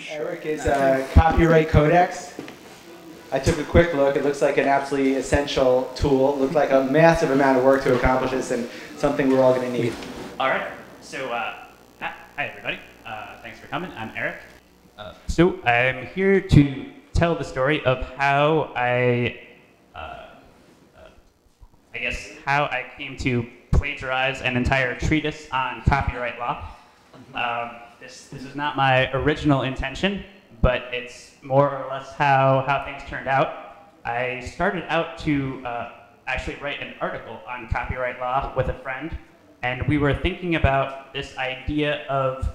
Eric is a copyright Codex. I took a quick look. It looks like an absolutely essential tool. It looked like a massive amount of work to accomplish this and something we're all going to need. All right. So, hi everybody. Thanks for coming. I'm Eric. So I'm here to tell the story of how how I came to plagiarize an entire treatise on copyright law. This is not my original intention, but it's more or less how things turned out. I started out to actually write an article on copyright law with a friend, and we were thinking about this idea of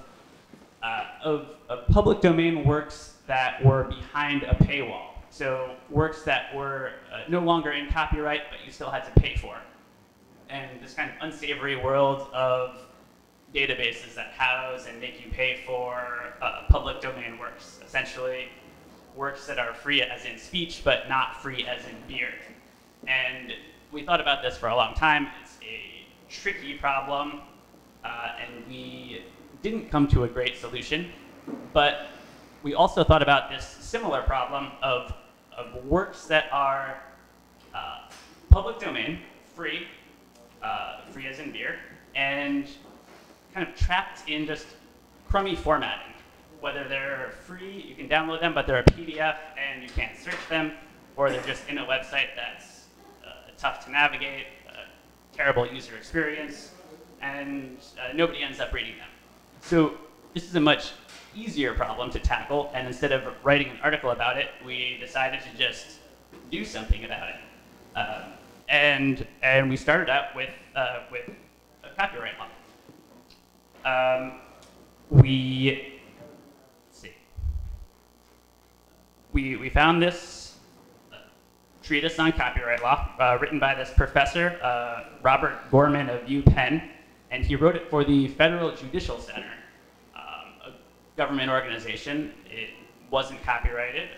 public domain works that were behind a paywall. So works that were no longer in copyright, but you still had to pay for. And this kind of unsavory world of databases that house and make you pay for public domain works. Essentially, works that are free as in speech, but not free as in beer. And we thought about this for a long time. It's a tricky problem, and we didn't come to a great solution. But we also thought about this similar problem of works that are public domain, free, free as in beer, and kind of trapped in just crummy formatting. Whether they're free, you can download them, but they're a PDF and you can't search them, or they're just in a website that's tough to navigate, terrible user experience, and nobody ends up reading them. So this is a much easier problem to tackle, and instead of writing an article about it, we decided to just do something about it. And we started out with a copyright law. We found this treatise on copyright law written by this professor, Robert Gorman of UPenn, and he wrote it for the Federal Judicial Center, a government organization. It wasn't copyrighted.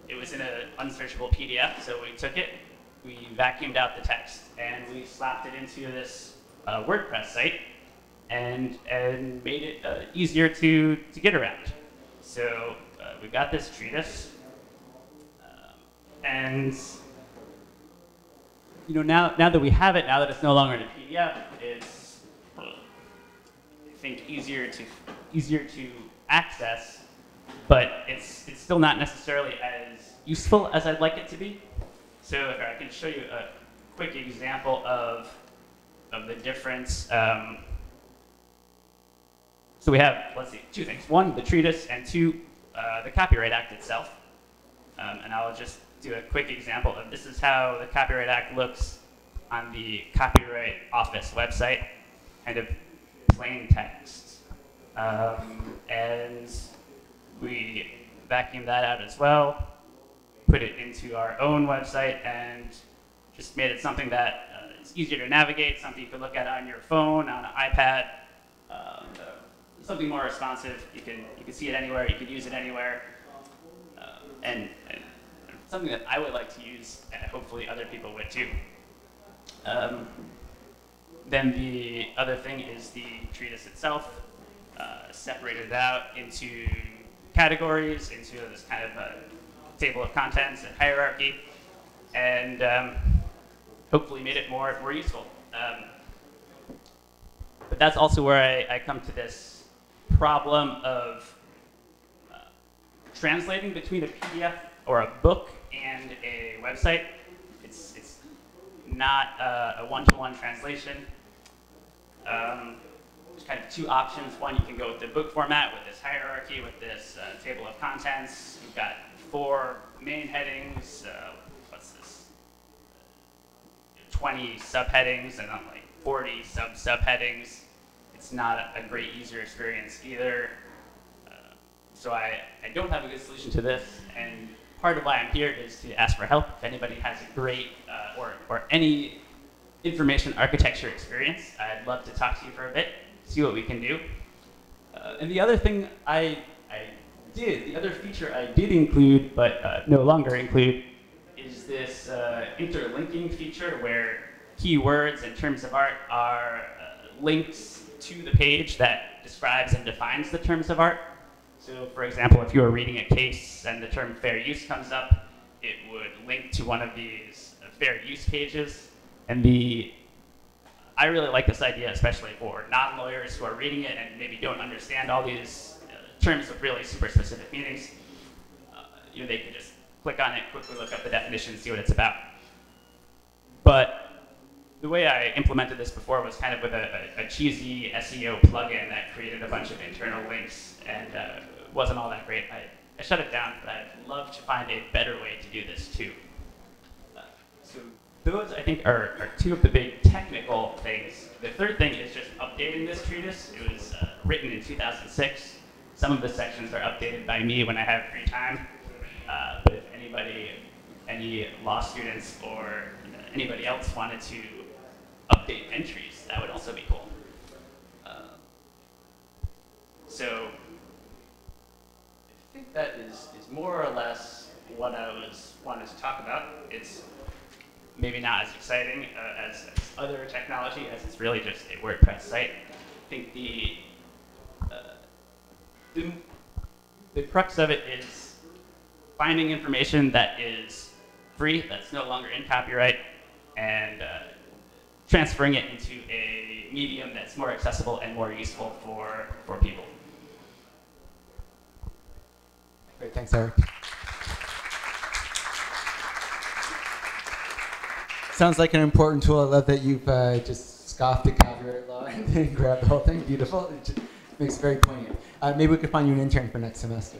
It was in an unsearchable PDF, so we took it, we vacuumed out the text, and we slapped it into this WordPress site, and made it easier to get around. So we got this treatise, and now that we have it, now that it's no longer in a PDF, it's I think easier to access, but it's still not necessarily as useful as I'd like it to be. So if I can show you a quick example of the difference. So we have, let's see, two things. One, the treatise, and two, the Copyright Act itself. And I'll just do a quick example of this is how the Copyright Act looks on the Copyright Office website, kind of plain text. And we vacuumed that out as well, put it into our own website, and just made it something that is easier to navigate, something you can look at on your phone, on an iPad. Something more responsive. You can see it anywhere. You can use it anywhere, and something that I would like to use, and hopefully other people would too. Then the other thing is the treatise itself, separated out into categories, into this kind of a table of contents and hierarchy, and hopefully made it more useful. But that's also where I come to this problem of translating between a PDF or a book and a website. It's not a one-to-one translation. There's kind of two options. One, you can go with the book format with this hierarchy, with this table of contents. You've got 4 main headings. What's this? 20 subheadings and then like 40 subheadings. It's not a great user experience either. So I don't have a good solution to this, and part of why I'm here is to ask for help. If anybody has a great or any information architecture experience, I'd love to talk to you for a bit, see what we can do. And the other thing the other feature I did include, but no longer include, is this interlinking feature where keywords and terms of art are links to the page that describes and defines the terms of art. So for example, if you were reading a case and the term fair use comes up, it would link to one of these fair use pages. And I really like this idea, especially for non-lawyers who are reading it and maybe don't understand all these terms with really super specific meanings. They can just click on it, quickly look up the definition, see what it's about. But the way I implemented this before was kind of with a cheesy SEO plugin that created a bunch of internal links and wasn't all that great. I shut it down, but I'd love to find a better way to do this too. So those, I think, are two of the big technical things. The third thing is just updating this treatise. It was written in 2006. Some of the sections are updated by me when I have free time. But if any law students or anybody else wanted to update entries, that would also be cool. So I think that is more or less what I wanted to talk about. It's maybe not as exciting as other technology, as it's really just a WordPress site. I think the crux of it is finding information that is free, that's no longer in copyright, and transferring it into a medium that's more accessible and more useful for people. Great, thanks, Eric. Sounds like an important tool. I love that you've just scoffed at copyright law and grabbed the whole thing. Beautiful. It just makes it very poignant. Maybe we could find you an intern for next semester.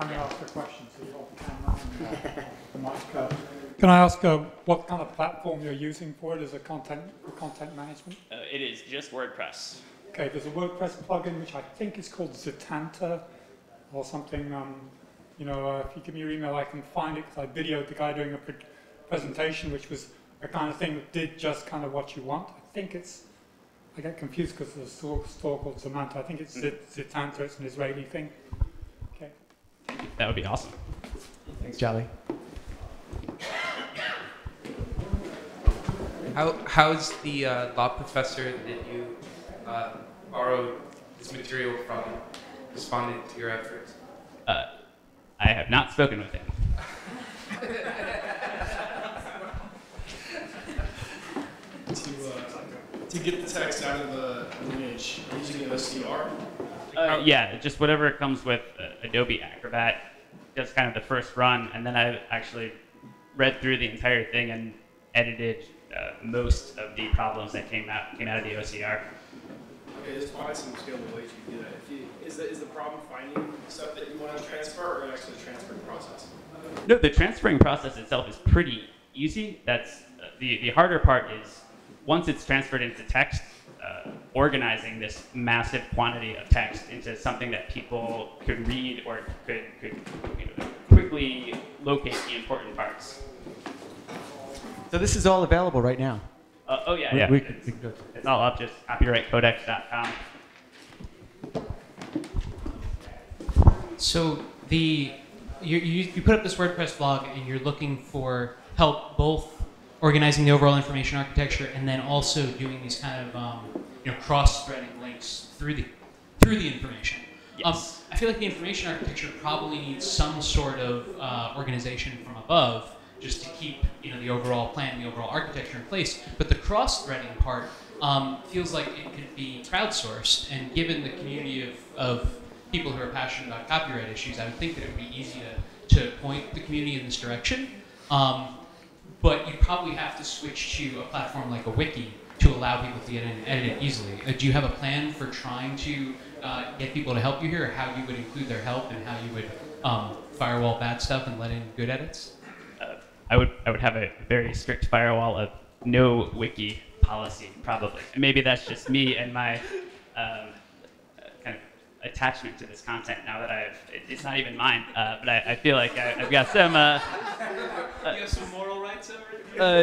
I'm going to ask a question, so you hold the camera and the mic. Can I ask what kind of platform you're using for it as a content management? It is just WordPress. Okay, there's a WordPress plugin which I think is called Zetanta or something. If you give me your email, I can find it because I videoed the guy doing a presentation, which was a kind of thing that did just kind of what you want. I get confused because there's a store called Zetanta. I think it's Zetanta. It's an Israeli thing. Okay. That would be awesome. Thanks, Jolly. How's the law professor that you borrowed this material from responded to your efforts? I have not spoken with him. To get the text out of the image using an OCR? Yeah, just whatever comes with Adobe Acrobat, just kind of the first run, and then I actually read through the entire thing and edited most of the problems that came out of the OCR. Okay, there's probably some scalable ways you can do that. Is the problem finding stuff that you want to transfer, or actually the transferring process? No, the transferring process itself is pretty easy. That's the harder part is once it's transferred into text, organizing this massive quantity of text into something that people could read or could quickly locate the important parts. So this is all available right now. Oh yeah, it's all up, just copyrightcodex.com. So you put up this WordPress blog and you're looking for help both organizing the overall information architecture and then also doing these kind of cross-threading links through the information. Yes. I feel like the information architecture probably needs some sort of organization from above just to keep the overall plan, the overall architecture in place. But the cross-threading part feels like it could be crowdsourced, and given the community of people who are passionate about copyright issues, I would think that it would be easy to point the community in this direction. But you probably have to switch to a platform like a wiki to allow people to get in and edit it easily. Do you have a plan for trying to get people to help you here, or how you would include their help and how you would firewall bad stuff and let in good edits? I would have a very strict firewall of no wiki policy, probably. And maybe that's just me and my kind of attachment to this content now that it's not even mine, but I feel like I've got some... you have some moral rights over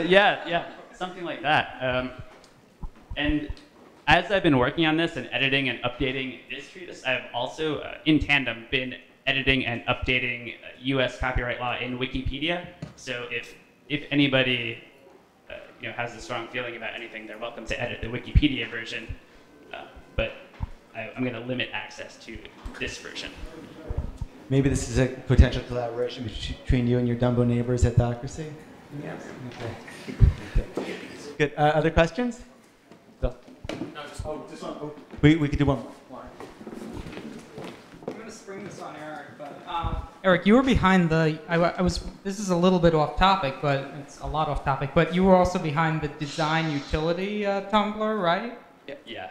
it? Yeah, something like that. And as I've been working on this and editing and updating this treatise, I've also, in tandem, been editing and updating U.S. copyright law in Wikipedia. So if anybody has a strong feeling about anything, they're welcome to edit the Wikipedia version. But I'm going to limit access to this version. maybe this is a potential collaboration between you and your Dumbo neighbors at Docracy? Yes. Okay. Good. Other questions? Bill? No, just one. We could do one more. I'm going to spring this on Eric, but Eric, you were behind the. I was. This is a little bit off topic, but it's a lot off topic. But you were also behind the design utility Tumblr, right? Yeah.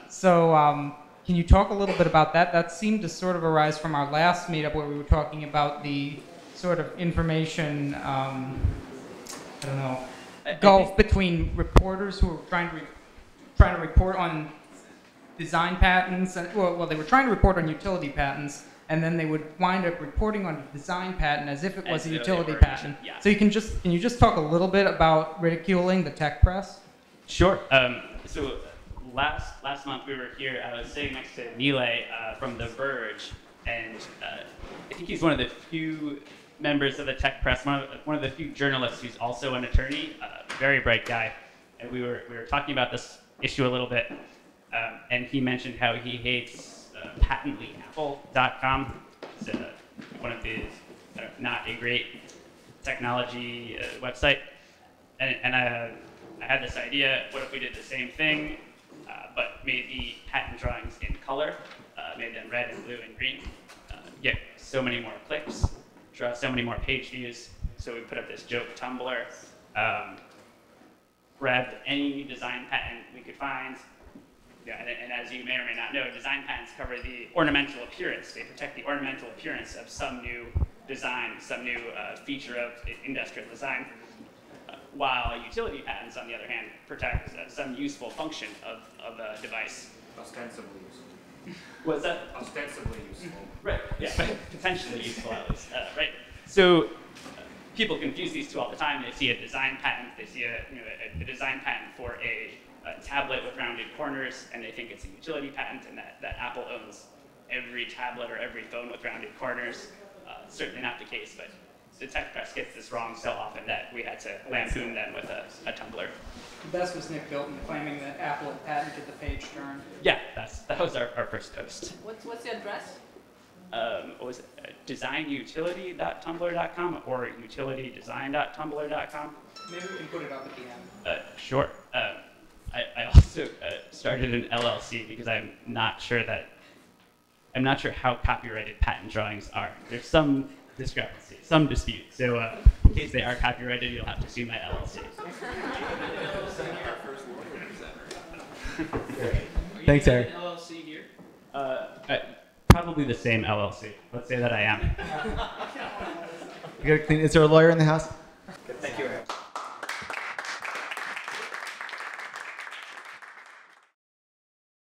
So can you talk a little bit about that? That seemed to sort of arise from our last meetup where we were talking about the sort of information. I don't know. Gulf between reporters who were trying to report on design patents, and well, they were trying to report on utility patents, and then they would wind up reporting on a design patent as if it was a utility patent. Yeah. So can you just talk a little bit about ridiculing the tech press? Sure. So last month we were here. I was sitting next to Nilay from The Verge, and I think he's one of the few members of the tech press, one of the few journalists who's also an attorney, very bright guy. And we were talking about this issue a little bit, and he mentioned how he hates patentlyapple.com. It's one of the not a great technology website. And I had this idea: what if we did the same thing, but made the patent drawings in color, made them red and blue and green, get so many more clicks, draw so many more page views. So we put up this joke Tumblr, grabbed any design patent we could find. Yeah, and as you may or may not know, design patents cover the ornamental appearance. They protect the ornamental appearance of some new design, some new feature of industrial design, while utility patents, on the other hand, protect some useful function of a device. Ostensibly useful. What's that? Ostensibly useful. Right, yeah, potentially useful at least, right? So people confuse these two all the time. They see a design patent, they see a design patent for a tablet with rounded corners, and they think it's a utility patent, and that Apple owns every tablet or every phone with rounded corners. Certainly not the case, but the tech press gets this wrong so often that we had to lampoon them with a Tumblr. The best was Nick Bilton claiming that Apple had patented the page turn. Yeah, that was our first post. What's the address? What was it? designutility.tumblr.com or utilitydesign.tumblr.com? Maybe we can put it up at the end. Sure. I also started an LLC because I'm not sure how copyrighted patent drawings are. There's some discrepancy, some dispute. So in case they are copyrighted, you'll have to sue my LLC. Thanks, Eric. LLC here? Probably the same LLC. Let's say that I am. You gotta clean. Is there a lawyer in the house?